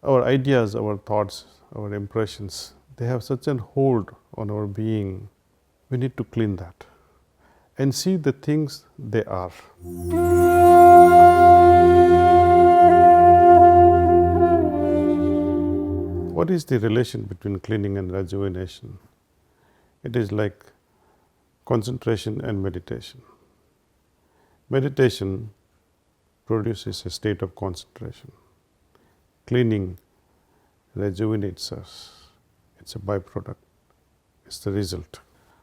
Our ideas, our thoughts, our impressions, they have such a hold on our being. We need to clean that and see the things they are. What is the relation between cleaning and rejuvenation? It is like concentration and meditation. Meditation produces a state of concentration. Cleaning rejuvenates us. It's a byproduct. It's the result.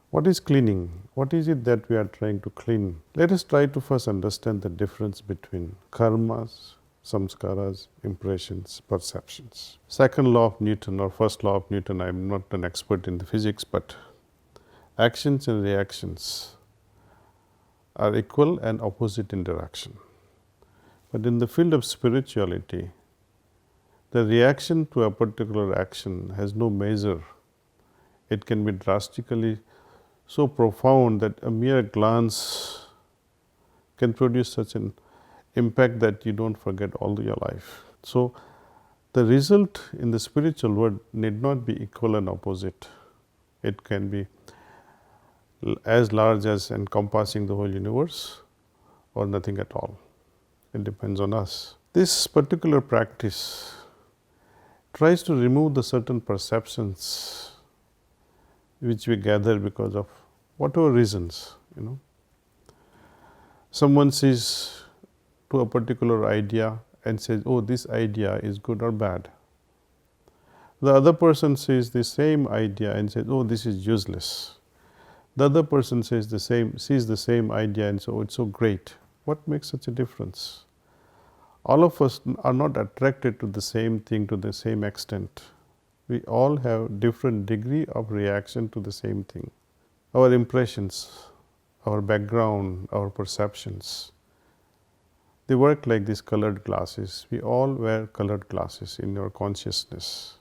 What is cleaning? What is it that we are trying to clean? Let us try to first understand the difference between karmas, samskaras, impressions, perceptions. Second law of Newton or first law of Newton, I am not an expert in the physics, but actions and reactions are equal and opposite in direction. But in the field of spirituality, the reaction to a particular action has no measure. It can be drastically so profound that a mere glance can produce such an impact that you don't forget all your life. So, the result in the spiritual world need not be equal and opposite. It can be as large as encompassing the whole universe or nothing at all. It depends on us. This particular practice tries to remove the certain perceptions which we gather because of whatever reasons, Someone sees to a particular idea and says, oh, this idea is good or bad. The other person sees the same idea and says, oh, this is useless. The other person sees the same idea and says, oh, it's so great. What makes such a difference? All of us are not attracted to the same thing to the same extent. We all have different degree of reaction to the same thing. Our impressions, our background, our perceptions, they work like these colored glasses. We all wear colored glasses in your consciousness.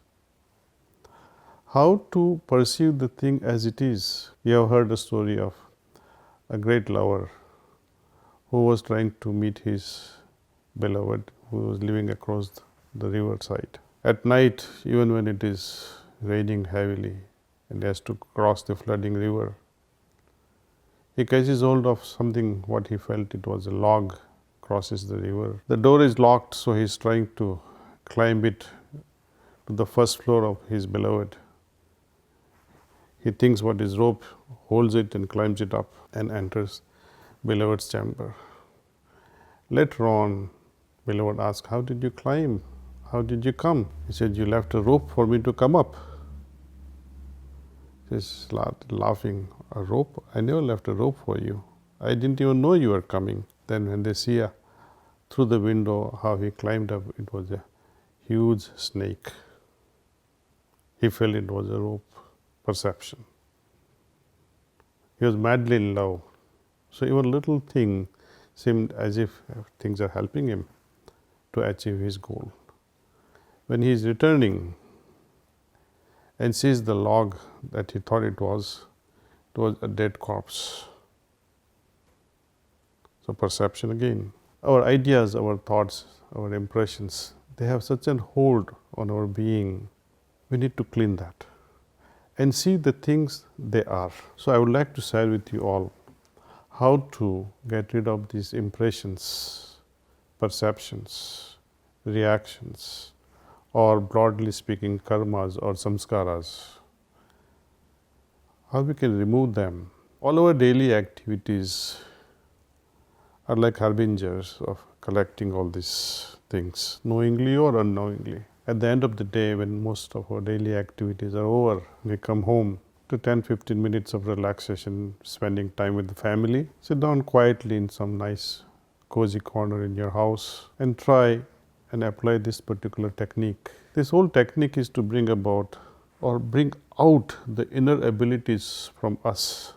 How to perceive the thing as it is? You have heard the story of a great lover who was trying to meet his beloved who was living across the riverside. At night, even when it is raining heavily and he has to cross the flooding river, he catches hold of something, what he felt it was a log, crosses the river. The door is locked, so he is trying to climb it to the first floor of his beloved. He thinks what is rope, holds it and climbs it up and enters beloved's chamber. Later on, beloved asks, how did you climb? How did you come? He said, you left a rope for me to come up. He is laughing, a rope? I never left a rope for you. I didn't even know you were coming. Then when they see through the window how he climbed up, it was a huge snake. He felt it was a rope. Perception. He was madly in love. So even little thing seemed as if things are helping him to achieve his goal. When he is returning and sees the log that he thought it was a dead corpse. So perception again. Our ideas, our thoughts, our impressions, they have such a hold on our being. We need to clean that and see the things they are. So I would like to share with you all how to get rid of these impressions, perceptions, reactions, or broadly speaking karmas or samskaras. How we can remove them. All our daily activities are like harbingers of collecting all these things, knowingly or unknowingly. At the end of the day, when most of our daily activities are over, we come home to 10-15 minutes of relaxation, spending time with the family. Sit down quietly in some nice cozy corner in your house and try and apply this particular technique. This whole technique is to bring about or bring out the inner abilities from us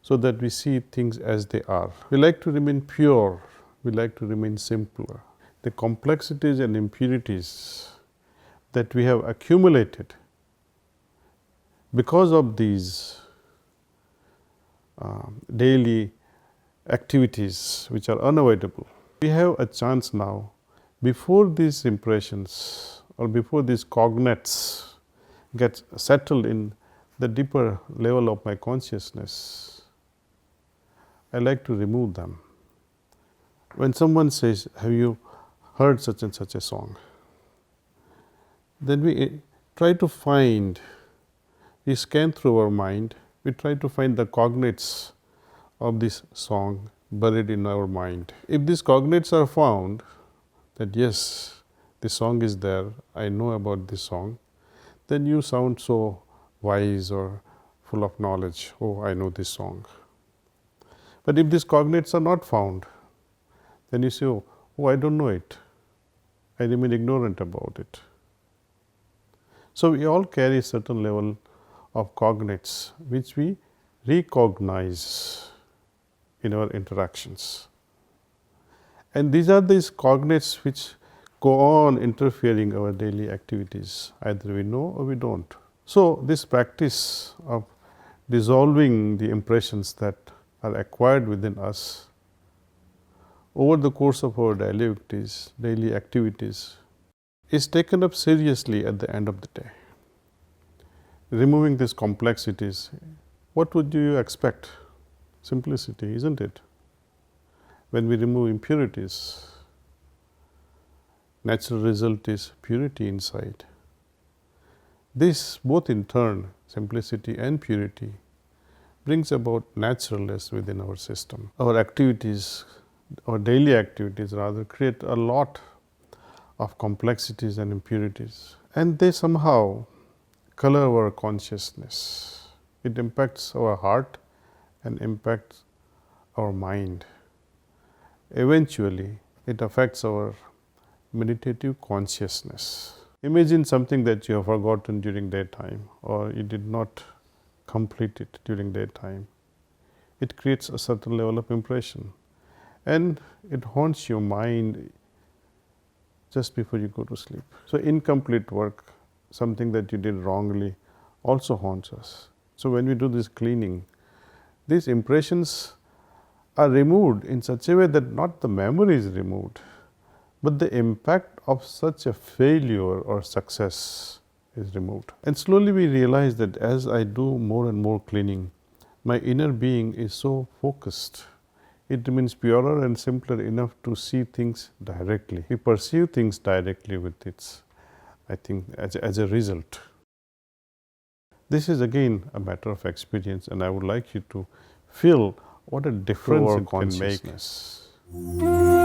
so that we see things as they are. We like to remain pure, we like to remain simpler. The complexities and impurities that we have accumulated because of these daily activities which are unavoidable. We have a chance now, before these impressions or before these cognates get settled in the deeper level of my consciousness, I like to remove them. When someone says, have you heard such and such a song? Then we try to find, we scan through our mind, we try to find the cognates of this song buried in our mind. If these cognates are found, that yes, this song is there, I know about this song, then you sound so wise or full of knowledge. Oh, I know this song. But if these cognates are not found, then you say, oh, I don't know it. I remain ignorant about it. So we all carry a certain level of cognates which we recognize in our interactions. And these are these cognates which go on interfering our daily activities. Either we know or we don't. So this practice of dissolving the impressions that are acquired within us over the course of our daily activities is taken up seriously at the end of the day. Removing these complexities, what would you expect? Simplicity, isn't it? When we remove impurities, natural result is purity inside. This both in turn, simplicity and purity, brings about naturalness within our system. Our activities, our daily activities rather, create a lot of complexities and impurities, and they somehow color our consciousness. It impacts our heart and impacts our mind. Eventually, it affects our meditative consciousness. Imagine something that you have forgotten during daytime, or you did not complete it during daytime. It creates a certain level of impression, and it haunts your mind just before you go to sleep. So incomplete work, something that you did wrongly, also haunts us. So when we do this cleaning, these impressions are removed in such a way that not the memory is removed, but the impact of such a failure or success is removed. And slowly we realize that as I do more and more cleaning, my inner being is so focused. It remains purer and simpler enough to see things directly. We perceive things directly with its, I think, as a result. This is again a matter of experience, and I would like you to feel what a difference it can make.